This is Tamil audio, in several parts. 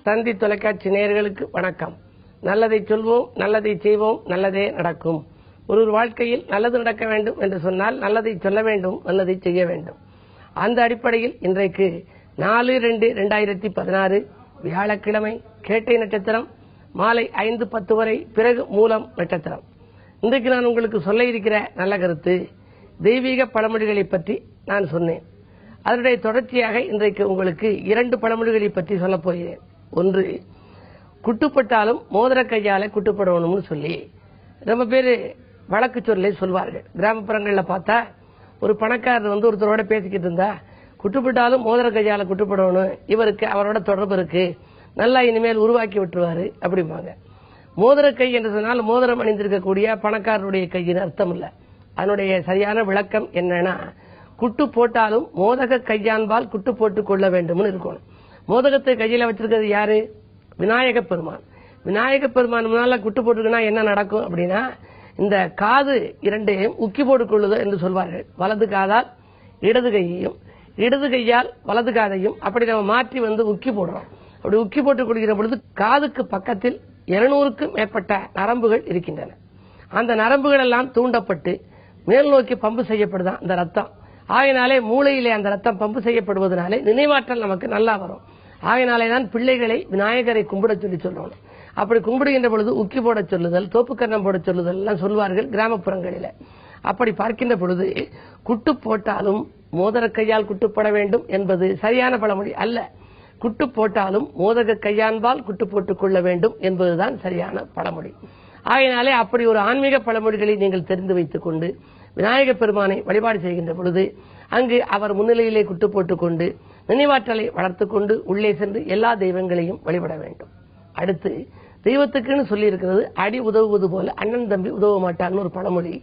தந்தி தொலைக்காட்சி நேயர்களுக்கு வணக்கம். நல்லதை சொல்வோம், நல்லதை செய்வோம், நல்லதே நடக்கும். ஒரு வாழ்க்கையில் நல்லது நடக்க வேண்டும் என்று சொன்னால் நல்லதை சொல்ல வேண்டும், நல்லதை செய்ய வேண்டும். அந்த அடிப்படையில் இன்றைக்கு 4/2/2016 வியாழக்கிழமை கேட்டை நட்சத்திரம் மாலை 5:10 வரை, பிறகு மூலம் நட்சத்திரம். இன்றைக்கு நான் உங்களுக்கு சொல்ல இருக்கிற நல்ல கருத்து தெய்வீக பழமொழிகளை பற்றி நான் சொன்னேன். அதனுடைய தொடர்ச்சியாக இன்றைக்கு உங்களுக்கு 2 பழமொழிகளை பற்றி சொல்லப் போகிறேன். ஒன்று, குட்டுப்பட்டாலும் மோதிர கையால குட்டுப்படணும்னு சொல்லி ரொம்ப பேர் வழக்கு சொல்லை சொல்வார்கள். கிராமப்புறங்களில் பார்த்தா ஒரு பணக்காரர் ஒருத்தரோட பேசிக்கிட்டு இருந்தா, குட்டுப்பட்டாலும் மோதிர கையால குட்டுப்படணும், இவருக்கு அவரோட தொடர்பு இருக்கு, நல்லா இனிமேல் உருவாக்கி விட்டுருவாரு அப்படிம்பாங்க. மோதிர கை என்று சொன்னால் மோதிரம் அணிந்திருக்கக்கூடிய பணக்காரருடைய கையின் அர்த்தம் இல்ல. அதனுடைய சரியான விளக்கம் என்னன்னா, குட்டு போட்டாலும் மோதக கையான்பால் குட்டு போட்டுக் கொள்ள வேண்டும் இருக்கணும். மோதகத்தை கையில வச்சிருக்கிறது யாரு? விநாயக பெருமான். விநாயக பெருமான் முன்னால குட்டு போட்டுக்குன்னா என்ன நடக்கும் அப்படின்னா, இந்த காது இரண்டையும் உக்கி போட்டுக் கொள்ளுதல் என்று சொல்வார்கள். வலது காதால் இடது கையையும், இடது கையால் வலது காதையும் அப்படி நம்ம மாற்றி உக்கி போடுறோம். அப்படி உக்கி போட்டுக் கொள்கிற பொழுது காதுக்கு பக்கத்தில் 200க்கும் மேற்பட்ட நரம்புகள் இருக்கின்றன. அந்த நரம்புகள் எல்லாம் தூண்டப்பட்டு மேல் நோக்கி பம்பு செய்யப்படுதான் அந்த ரத்தம். ஆகையினாலே மூளையிலே அந்த ரத்தம் பம்பு செய்யப்படுவதனாலே நினைவாற்றல் நமக்கு நல்லா வரும். ஆகையினாலே தான் பிள்ளைகளை விநாயகரை கும்பிட சொல்லி சொல்லணும். அப்படி கும்பிடுகின்ற பொழுது உக்கி போட சொல்லுதல், தோப்புக்கரணம் போட சொல்லுதல் எல்லாம் சொல்வார்கள் கிராமப்புறங்களில். அப்படி பார்க்கின்ற பொழுது குட்டு போட்டாலும் மோதிர கையால் குட்டுப்பட வேண்டும் என்பது சரியான பழமொழி அல்ல. குட்டு போட்டாலும் மோதக கையான்பால் குட்டு போட்டுக் கொள்ள வேண்டும் என்பதுதான் சரியான பழமொழி. ஆகையினாலே அப்படி ஒரு ஆன்மீக பழமொழிகளை நீங்கள் தெரிந்து வைத்துக் கொண்டு விநாயக பெருமானை வழிபாடு செய்கின்ற பொழுது அங்கு அவர் முன்னிலையிலே குட்டு போட்டுக் கொண்டு நினைவாற்றலை வளர்த்துக் கொண்டு உள்ளே சென்று எல்லா தெய்வங்களையும் வழிபட வேண்டும். அடுத்து, தெய்வத்துக்குன்னு சொல்லி இருக்கிறது அடி உதவுவது போல அண்ணன் தம்பி உதவ மாட்டான்னு ஒரு பழமொழி.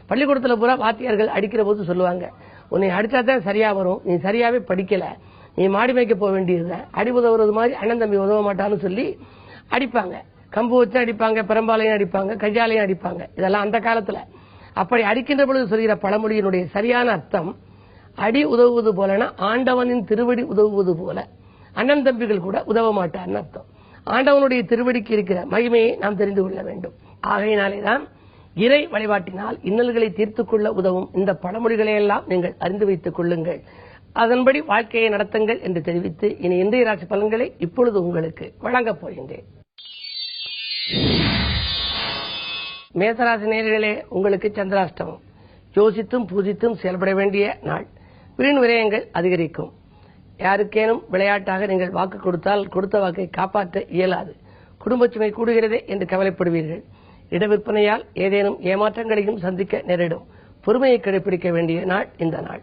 பள்ளிக்கூடத்துல பூரா வாத்தியார்கள் அடிக்கிற போது சொல்லுவாங்க, உன்னை அடிச்சாதான் சரியா வரும், நீ சரியாவே படிக்கல, நீ மாடி மேய்க்க போக வேண்டியதுதான், அடி உதவுறது மாதிரி அண்ணன் தம்பி உதவ மாட்டான்னு சொல்லி அடிப்பாங்க. கம்பு வச்சு அடிப்பாங்க, பெரம்பாலையும் அடிப்பாங்க, கையாலையும் அடிப்பாங்க. இதெல்லாம் அந்த காலத்துல. அப்படி அடிக்கின்ற பொழுது சொல்கிற பழமொழியினுடைய சரியான அர்த்தம், அடி உதவுவது போலனா ஆண்டவனின் திருவடி உதவுவது போல அண்ணன் தம்பிகள் கூட உதவ மாட்டார்னு அர்த்தம். ஆண்டவனுடைய திருவடிக்கு இருக்கிற மகிமையை நாம் தெரிந்து கொள்ள வேண்டும். ஆகையினாலேதான் இறை வழிபாட்டினால் இன்னல்களை தீர்த்துக் கொள்ள உதவும் இந்த பழமொழிகளை எல்லாம் நீங்கள் அறிந்து வைத்துக் கொள்ளுங்கள். அதன்படி வாழ்க்கையை நடத்துங்கள் என்று தெரிவித்து இனி இன்றைய ராசி பலன்களை இப்பொழுது உங்களுக்கு வழங்கப் போகின்றேன். மேசராசி நேயர்களே, உங்களுக்கு சந்திராஷ்டமம். யோசித்தும் பூஜித்தும் செயல்பட வேண்டிய நாள். வீண் விரயங்கள் அதிகரிக்கும். யாருக்கேனும் விளையாட்டாக நீங்கள் வாக்கு கொடுத்தால் கொடுத்த வாக்கை காப்பாற்ற இயலாது. குடும்ப சுமை கூடுகிறதே என்று கவலைப்படுவீர்கள். இட விற்பனையால் ஏதேனும் ஏமாற்றங்களையும் சந்திக்க நேரிடும். பொறுமையை கடைபிடிக்க வேண்டிய நாள் இந்த நாள்.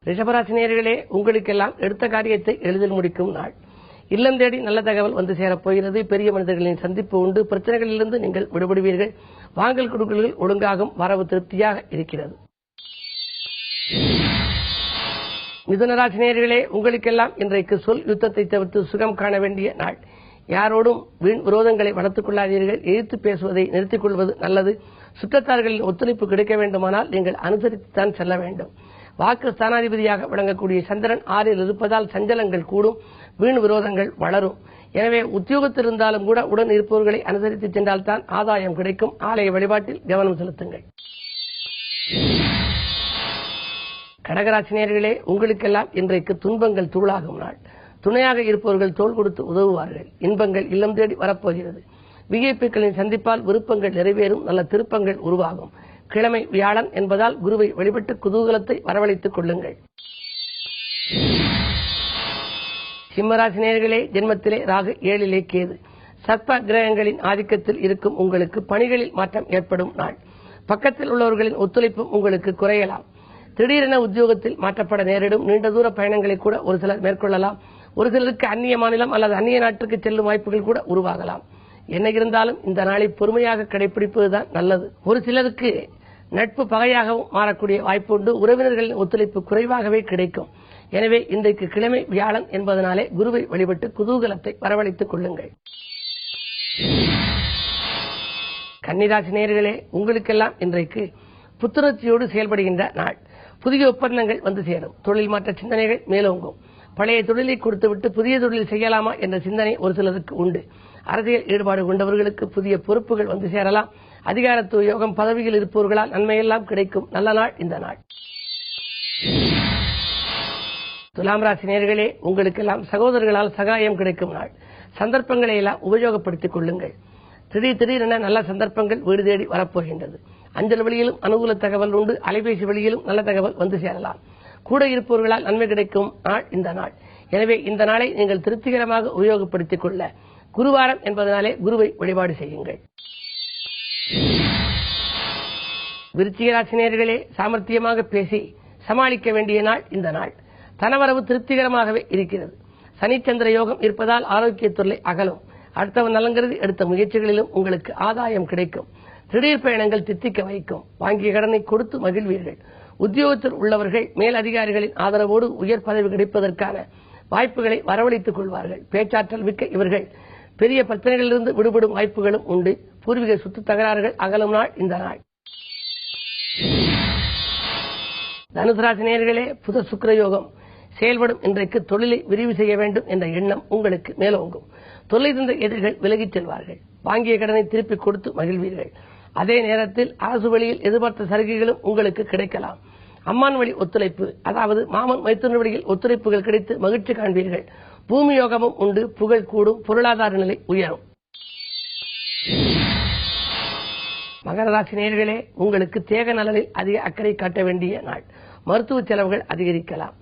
ரிஷபராசி நேயர்களே, உங்களுக்கெல்லாம் எடுத்த காரியத்தை எளிதில் முடிக்கும் நாள். இல்லம் தேடி நல்ல தகவல் வந்து சேரப்போகிறது. பெரிய மனிதர்களின் சந்திப்பு உண்டு. பிரச்சனைகளிலிருந்து நீங்கள் விடுபடுவீர்கள். வாங்கல் கொடுக்கல்கள் ஒழுங்காகும். வரவு திருப்தியாக இருக்கிறது. மிதுனராசி நேயர்களே, உங்களுக்கெல்லாம் இன்றைக்கு சொல் யுத்தத்தை தவிர்த்து சுகம் காண வேண்டிய நாள். யாரோடும் வீண் விரோதங்களை வளர்த்துக் கொள்ளாதீர்கள். எதிர்த்து பேசுவதை நிறுத்திக் கொள்வது நல்லது. சுற்றத்தார்களின் ஒத்துழைப்பு கிடைக்க வேண்டுமானால் நீங்கள் அனுசரித்துத்தான் செல்ல வேண்டும். வாக்கு ஸ்தானாதிபதியாக விளங்கக்கூடிய சந்திரன் 6ல் இருப்பதால் சஞ்சலங்கள் கூடும், வீண் விரோதங்கள் வளரும். எனவே உத்தியோகத்தில் இருந்தாலும் கூட உடன் இருப்பவர்களை அனுசரித்து சென்றால்தான் ஆதாயம் கிடைக்கும். ஆலய வழிபாட்டில் கவனம் செலுத்துங்கள். கடகராசி நேயர்களே, உங்களுக்கெல்லாம் இன்றைக்கு துன்பங்கள் தூளாகும் நாள். துணையாக இருப்பவர்கள் தோள் கொடுத்து உதவுவார்கள். இன்பங்கள் இல்லம் தேடி வரப்போகிறது. விஐபிக்களின் சந்திப்பால் விருப்பங்கள் நிறைவேறும். நல்ல திருப்பங்கள் உருவாகும். கிழமை வியாழன் என்பதால் குருவை வழிபட்டு குதூகலத்தை வரவழைத்துக் கொள்ளுங்கள். சிம்மராசி நேயர்களே, ஜென்மத்திலே ராகு 7லே கேது. சர்ப்ப கிரகங்களின் ஆதிக்கத்தில் இருக்கும் உங்களுக்கு பணிகளில் மாற்றம் ஏற்படும் நாள். பக்கத்தில் உள்ளவர்களின் ஒத்துழைப்பும் உங்களுக்கு குறையலாம். திடீரென உத்தியோகத்தில் மாற்றப்பட நேரிடும். நீண்ட தூர பயணங்களை கூட ஒரு சிலர் மேற்கொள்ளலாம். ஒரு சிலருக்கு அந்நிய மாநிலம் அல்லது அந்நிய நாட்டுக்கு செல்லும் வாய்ப்புகள் கூட உருவாகலாம். என்ன இருந்தாலும் இந்த நாளை பொறுமையாக கடைபிடிப்பதுதான் நல்லது. ஒரு சிலருக்கு நட்பு பகையாகவும் மாறக்கூடிய வாய்ப்பு உண்டு. உறவினர்களின் ஒத்துழைப்பு குறைவாகவே கிடைக்கும். எனவே இன்றைக்கு கிழமை வியாழன் என்பதனாலே குருவை வழிபட்டு குதூகலத்தை வரவழைத்துக் கொள்ளுங்கள். கன்னிராசி நேயர்களே, உங்களுக்கெல்லாம் இன்றைக்கு புத்துணர்ச்சியோடு செயல்படுகின்ற நாள். புதிய ஒப்பந்தங்கள் வந்து சேரும். தொழில் மாற்ற சிந்தனைகள் மேலோங்கும். பழைய தொழிலை கொடுத்துவிட்டு புதிய தொழில் செய்யலாமா என்ற சிந்தனை ஒரு சிலருக்கு உண்டு. அரசியல் ஈடுபாடு கொண்டவர்களுக்கு புதிய பொறுப்புகள் வந்து சேரலாம். அதிகாரத்துவ யோகம், பதவியில் இருப்பவர்களால் நன்மையெல்லாம் கிடைக்கும் நல்ல நாள் இந்த நாள். துலாம் ராசி நேயர்களே, உங்களுக்கெல்லாம் சகோதரர்களால் சகாயம் கிடைக்கும் நாள். சந்தர்ப்பங்களை எல்லாம் உபயோகப்படுத்திக் கொள்ளுங்கள். திடீரென நல்ல சந்தர்ப்பங்கள் வீடு தேடி வரப்போகின்றது. அஞ்சல் வழியிலும் அனுகூல தகவல் உண்டு. அலைபேசி வழியிலும் நல்ல தகவல் வந்து சேரலாம். கூட இருப்பவர்களால் நன்மை கிடைக்கும் நாள் இந்த நாள். எனவே இந்த நாளை நீங்கள் திருப்திகரமாக உபயோகப்படுத்திக் கொள்ள குருவாரம் என்பதனாலே குருவை வழிபாடு செய்யுங்கள். விருச்சிக ராசி நேயர்களே, சாமர்த்தியமாக பேசி சமாளிக்க வேண்டிய நாள் இந்த நாள். தனவரவு திருப்திகரமாகவே இருக்கிறது. சனிச்சந்திர யோகம் இருப்பதால் ஆரோக்கிய தொல்லை அகலும். அடுத்தவன் நலங்கிறது எடுத்த முயற்சிகளிலும் உங்களுக்கு ஆதாயம் கிடைக்கும். திடீர் பயணங்கள் தித்திக்க வைக்கும். வாங்கிய கடனை கொடுத்து மகிழ்வீர்கள். உத்தியோகத்தில் உள்ளவர்கள் மேல் அதிகாரிகளின் ஆதரவோடு உயர் பதவி கிடைப்பதற்கான வாய்ப்புகளை வரவழைத்துக் கொள்வார்கள். பேச்சாற்றல் மிக்க இவர்கள் பெரிய பிரச்சனைகளிலிருந்து விடுபடும் வாய்ப்புகளும் உண்டு. பூர்வீக சொத்து தகராறுகள் அகலும் நாள் இந்த நாள். தனுசு ராசி நேயர்களே, புத சுக்கிர யோகம் செயல்படும். இன்றைக்கு தொழிலை விரிவு செய்ய வேண்டும் என்ற எண்ணம் உங்களுக்கு மேலோங்கும். தொல்லை தந்த எதிரிகள் விலகிச் செல்வார்கள். வாங்கிய கடனை திருப்பி கொடுத்து மகிழ்வீர்கள். அதே நேரத்தில் அரசு வழியில் எதிர்பார்த்த சலுகைகளும் உங்களுக்கு கிடைக்கலாம். அம்மான் வழி ஒத்துழைப்பு, அதாவது மாமன் மைத்துன வழியில் ஒத்துழைப்புகள் கிடைத்து மகிழ்ச்சி காண்பீர்கள். பூமி யோகமும் உண்டு. புகழ் கூடும். பொருளாதார நிலை உயரும். மகர ராசி நேயர்களே, உங்களுக்கு தேக நலனில் அதிக அக்கறை காட்ட வேண்டிய நாள். மருத்துவ செலவுகள் அதிகரிக்கலாம்.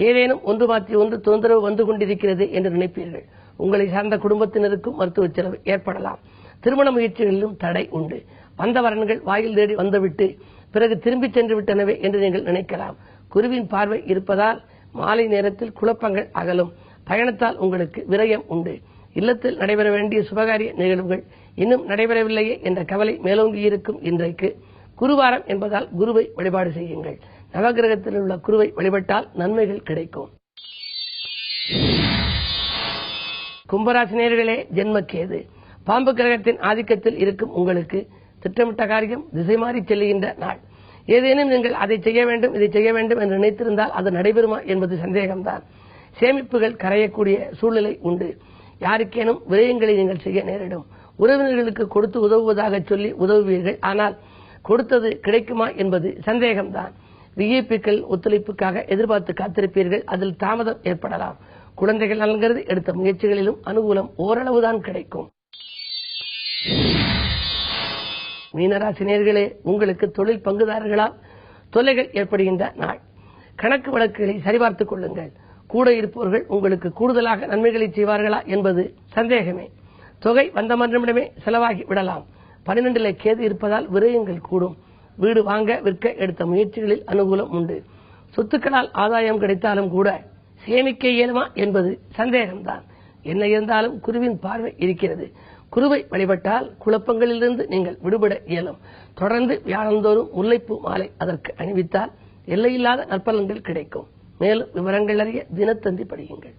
ஏதேனும் ஒன்று மாற்றி ஒன்று தொந்தரவு வந்து கொண்டிருக்கிறது என்று நினைப்பீர்கள். உங்களை சார்ந்த குடும்பத்தினருக்கும் மருத்துவ செலவு ஏற்படலாம். திருமண முயற்சிகளிலும் தடை உண்டு. வந்த வரன்கள் வாயில் தேடி வந்துவிட்டு பிறகு திரும்பி சென்று விட்டனவே என்று நீங்கள் நினைக்கலாம். குருவின் பார்வை இருப்பதால் மாலை நேரத்தில் குழப்பங்கள் அகலும். பயணத்தால் உங்களுக்கு விரயம் உண்டு. இல்லத்தில் நடைபெற வேண்டிய சுபகாரிய நிகழ்வுகள் இன்னும் நடைபெறவில்லையே என்ற கவலை மேலோங்கி இருக்கும். இன்றைக்கு குருவாரம் என்பதால் குருவை வழிபாடு செய்யுங்கள். நவகிரகத்தில் உள்ள குருவை வழிபட்டால் நன்மைகள் கிடைக்கும். கும்பராசி நேயர்களே, ஜென்மக்கேது பாம்பு கிரகத்தின் ஆதிக்கத்தில் இருக்கும் உங்களுக்கு திட்டமிட்ட காரியம் திசை மாறி செல்லுகின்ற நாள். ஏதேனும் நீங்கள் அதை செய்ய வேண்டும் இதை செய்ய வேண்டும் என்று நினைத்திருந்தால் அது நடைபெறுமா என்பது சந்தேகம்தான். சேமிப்புகள் கரையக்கூடிய சூழ்நிலை உண்டு. யாருக்கேனும் விரயங்களை நீங்கள் செய்ய நேரிடும். உறவினர்களுக்கு கொடுத்து உதவுவதாக சொல்லி உதவுவீர்கள். ஆனால் கொடுத்தது கிடைக்குமா என்பது சந்தேகம்தான். விஐபிக்கள் ஒத்துழைப்புக்காக எதிர்பார்த்து காத்திருப்பீர்கள். அதில் தாமதம் ஏற்படலாம். குழந்தைகள் நலங்கிறது எடுத்த முயற்சிகளிலும் அனுகூலம் ஓரளவுதான் கிடைக்கும். மீனராசி நேயர்களே, உங்களுக்கு தொழில் பங்குதாரர்களால் தொல்லைகள் ஏற்படுகின்ற நாள். கணக்கு வழக்குகளை சரிபார்த்துக் கொள்ளுங்கள். கூட இருப்பவர்கள் உங்களுக்கு கூடுதலாக நன்மைகளை செய்வார்களா என்பது சந்தேகமே. தொகை வந்த மன்றமிடமே செலவாகி விடலாம். 12 கேது இருப்பதால் விரயங்கள் கூடும். வீடு வாங்க விற்க எடுத்த முயற்சிகளில் அனுகூலம் உண்டு. சொத்துக்களால் ஆதாயம் கிடைத்தாலும் கூட சேமிக்க இயலுமா என்பது சந்தேகம்தான். என்ன இருந்தாலும் குருவின் பார்வை இருக்கிறது. குருவை வழிபட்டால் குழப்பங்களிலிருந்து நீங்கள் விடுபட இயலும். தொடர்ந்து வியாழந்தோறும் முல்லைப்பூ மாலை அதற்கு அணிவித்தால் எல்லையில்லாத நற்பலன்கள் கிடைக்கும். மேலும் விவரங்கள் அறிய தினத்தந்தி படியுங்கள்.